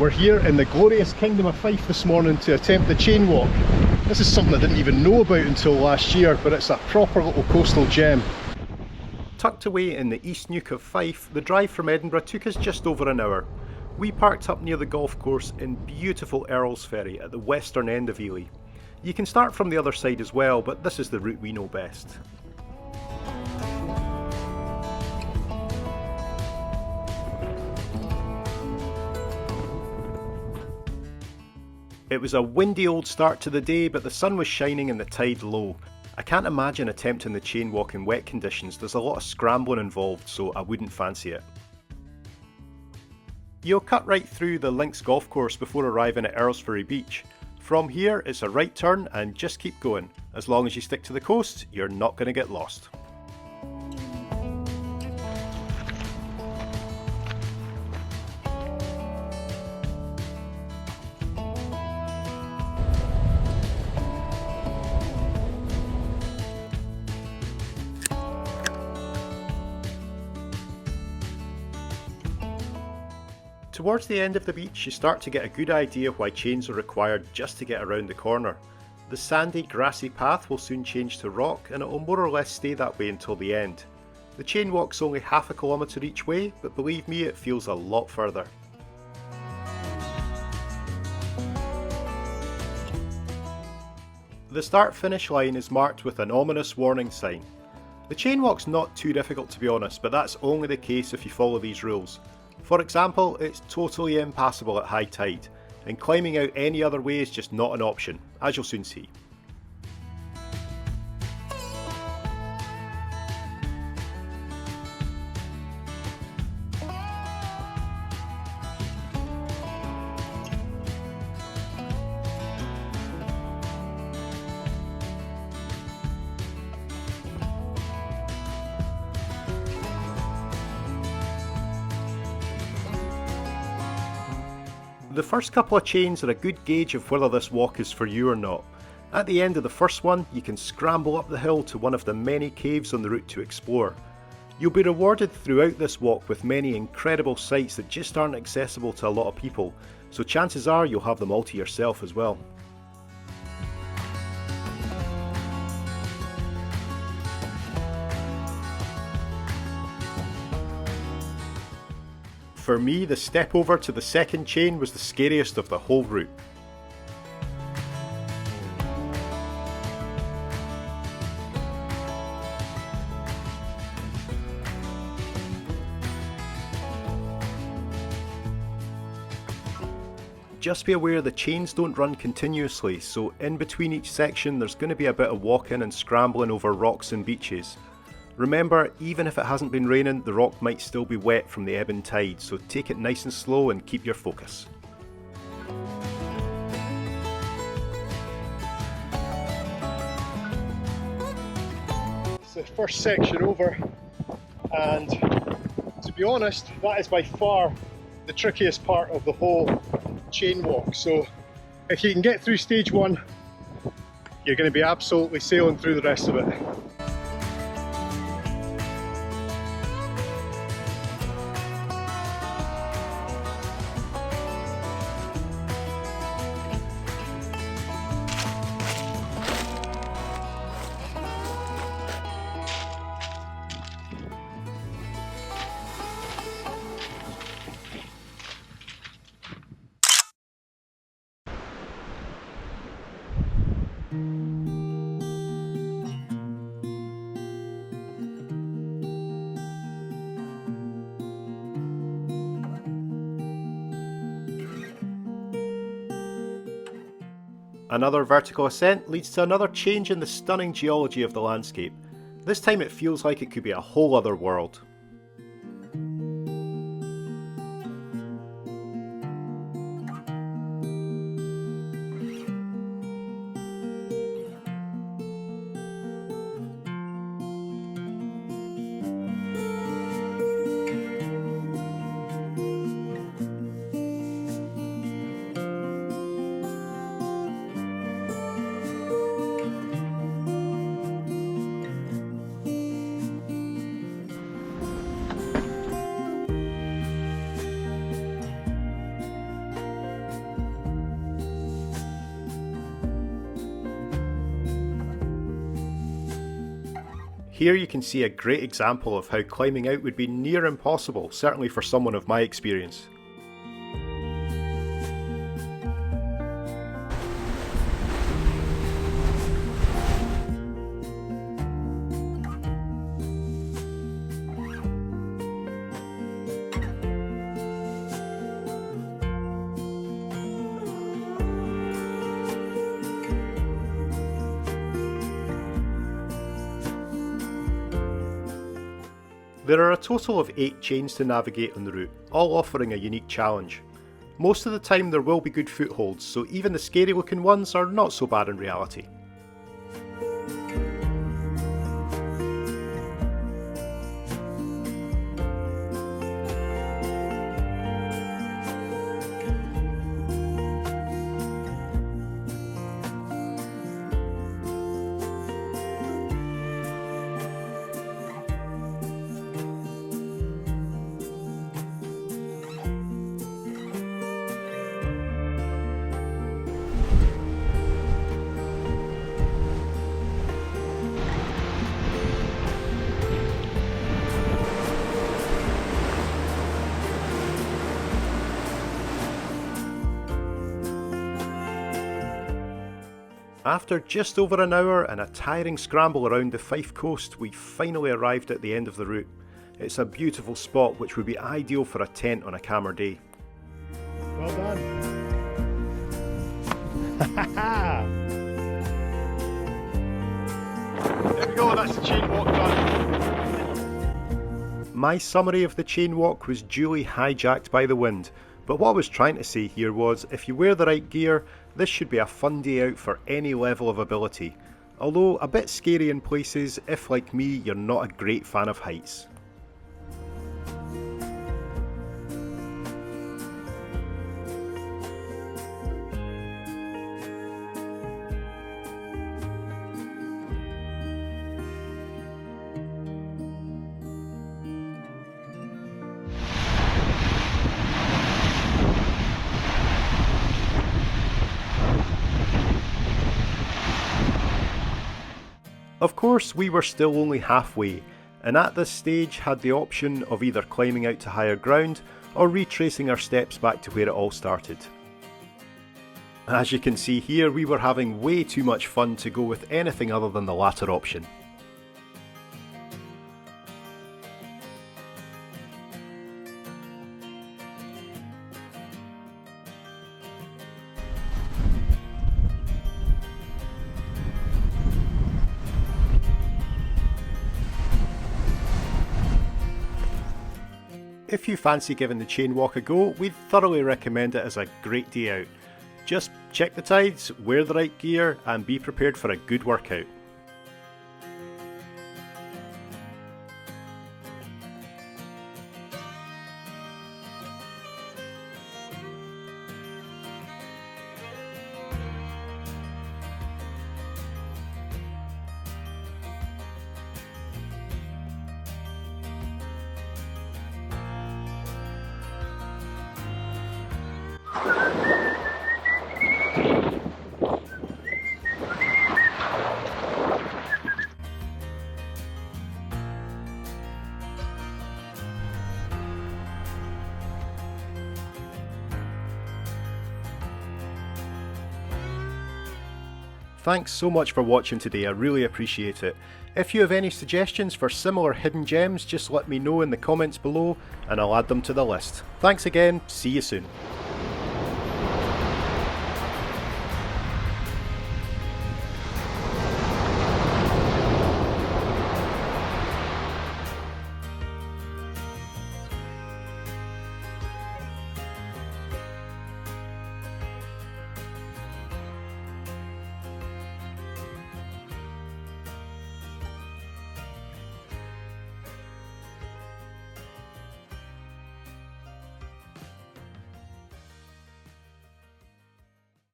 We're here in the glorious Kingdom of Fife this morning to attempt the chain walk. This is something I didn't even know about until last year, but it's a proper little coastal gem. Tucked away in the east neuk of Fife, the drive from Edinburgh took us just over an hour. We parked up near the golf course in beautiful Earlsferry at the western end of Elie. You can start from the other side as well, but this is the route we know best. It was a windy old start to the day, but the sun was shining and the tide low. I can't imagine attempting the chain walk in wet conditions. There's a lot of scrambling involved, so I wouldn't fancy it. You'll cut right through the links golf course before arriving at Earlsferry Beach. From here it's a right turn and just keep going. As long as you stick to the coast, you're not going to get lost. Towards the end of the beach you start to get a good idea why chains are required just to get around the corner. The sandy grassy path will soon change to rock and it will more or less stay that way until the end. The chain walk's only half a kilometre each way, but believe me it feels a lot further. The start finish line is marked with an ominous warning sign. The chain walk's not too difficult to be honest, but that's only the case if you follow these rules. For example, it's totally impassable at high tide, and climbing out any other way is just not an option, as you'll soon see. The first couple of chains are a good gauge of whether this walk is for you or not. At the end of the first one, you can scramble up the hill to one of the many caves on the route to explore. You'll be rewarded throughout this walk with many incredible sights that just aren't accessible to a lot of people, so chances are you'll have them all to yourself as well. For me, the step over to the second chain was the scariest of the whole route. Just be aware the chains don't run continuously, so in between each section there's going to be a bit of walking and scrambling over rocks and beaches. Remember, even if it hasn't been raining, the rock might still be wet from the ebb and tide, so take it nice and slow and keep your focus. It's the first section over, and to be honest, that is by far the trickiest part of the whole chain walk. So if you can get through stage one, you're going to be absolutely sailing through the rest of it. Another vertical ascent leads to another change in the stunning geology of the landscape. This time it feels like it could be a whole other world. Here you can see a great example of how climbing out would be near impossible, certainly for someone of my experience. There are a total of 8 chains to navigate on the route, all offering a unique challenge. Most of the time there will be good footholds, so even the scary looking ones are not so bad in reality. After just over an hour and a tiring scramble around the Fife coast, we finally arrived at the end of the route. It's a beautiful spot which would be ideal for a tent on a calmer day. Well done! There we go, that's the chain walk done. My summary of the chain walk was duly hijacked by the wind, but what I was trying to say here was, if you wear the right gear, this should be a fun day out for any level of ability, although a bit scary in places if, like me, you're not a great fan of heights. Of course, we were still only halfway, and at this stage had the option of either climbing out to higher ground or retracing our steps back to where it all started. As you can see here, we were having way too much fun to go with anything other than the latter option. If you fancy giving the chain walk a go, we'd thoroughly recommend it as a great day out. Just check the tides, wear the right gear, and be prepared for a good workout. Thanks so much for watching today, I really appreciate it. If you have any suggestions for similar hidden gems, just let me know in the comments below and I'll add them to the list. Thanks again, see you soon.